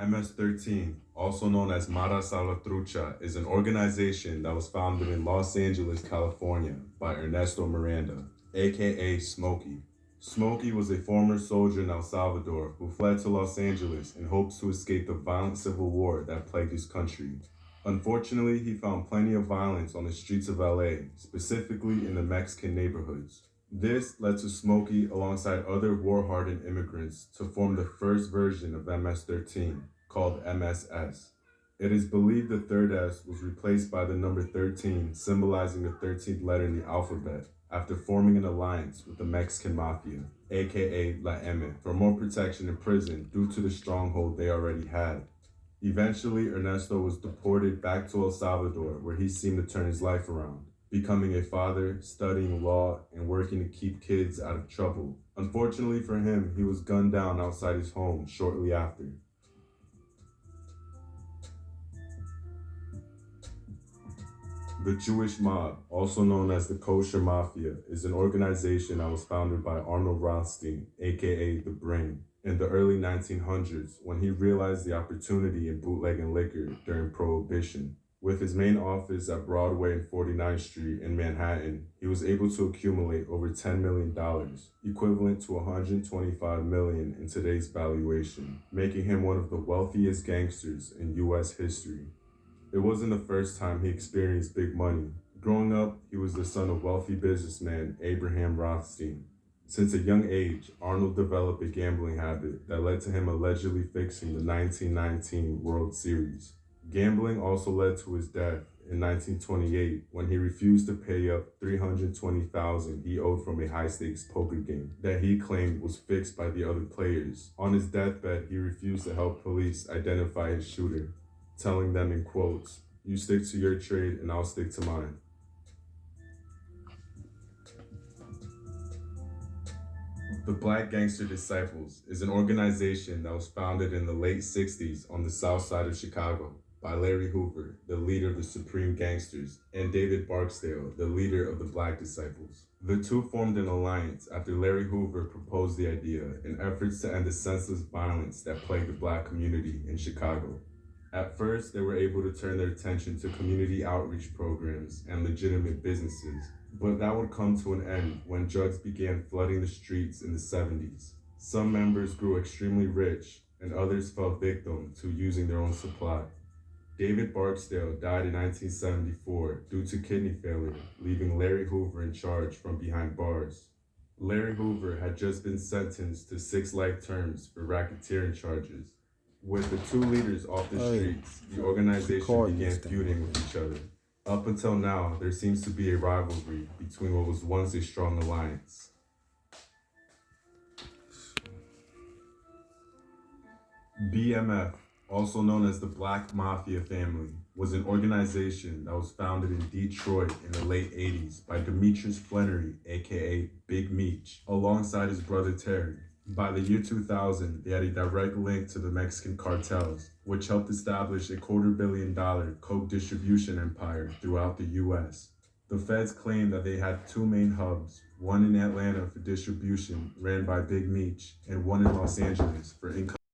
MS-13, also known as Mara Salvatrucha, is an organization that was founded in Los Angeles, California by Ernesto Miranda, aka Smokey. Smokey was a former soldier in El Salvador who fled to Los Angeles in hopes to escape the violent civil war that plagued his country. Unfortunately, he found plenty of violence on the streets of LA, specifically in the Mexican neighborhoods. This led to Smokey, alongside other war-hardened immigrants, to form the first version of MS-13, called MSS. It is believed the third S was replaced by the number 13, symbolizing the 13th letter in the alphabet, after forming an alliance with the Mexican Mafia, aka La M, for more protection in prison due to the stronghold they already had. Eventually, Ernesto was deported back to El Salvador, where he seemed to turn his life around, becoming a father, studying law, and working to keep kids out of trouble. Unfortunately for him, he was gunned down outside his home shortly after. The Jewish Mob, also known as the Kosher Mafia, is an organization that was founded by Arnold Rothstein, aka The Brain, in the early 1900s when he realized the opportunity in bootlegging liquor during Prohibition. With his main office at Broadway and 49th Street in Manhattan, he was able to accumulate over $10 million, equivalent to $125 million in today's valuation, making him one of the wealthiest gangsters in US history. It wasn't the first time he experienced big money. Growing up, he was the son of wealthy businessman Abraham Rothstein. Since a young age, Arnold developed a gambling habit that led to him allegedly fixing the 1919 World Series. Gambling also led to his death in 1928 when he refused to pay up $320,000 he owed from a high-stakes poker game that he claimed was fixed by the other players. On his deathbed, he refused to help police identify his shooter, telling them in quotes, "You stick to your trade and I'll stick to mine." The Black Gangster Disciples is an organization that was founded in the late 60s on the south side of Chicago by Larry Hoover, the leader of the Supreme Gangsters, and David Barksdale, the leader of the Black Disciples. The two formed an alliance after Larry Hoover proposed the idea in efforts to end the senseless violence that plagued the Black community in Chicago. At first, they were able to turn their attention to community outreach programs and legitimate businesses, but that would come to an end when drugs began flooding the streets in the 70s. Some members grew extremely rich, and others fell victim to using their own supply. David Barksdale died in 1974 due to kidney failure, leaving Larry Hoover in charge from behind bars. Larry Hoover had just been sentenced to 6 life terms for racketeering charges. With the two leaders off the streets, the organization began feuding with each other. Up until now, there seems to be a rivalry between what was once a strong alliance. BMF, also known as the Black Mafia Family, was an organization that was founded in Detroit in the late 80s by Demetrius Flannery, aka Big Meech, alongside his brother Terry. By the year 2000, they had a direct link to the Mexican cartels, which helped establish a $250 million coke distribution empire throughout the US. The feds claimed that they had 2 main hubs, one in Atlanta for distribution, ran by Big Meech, and one in Los Angeles for income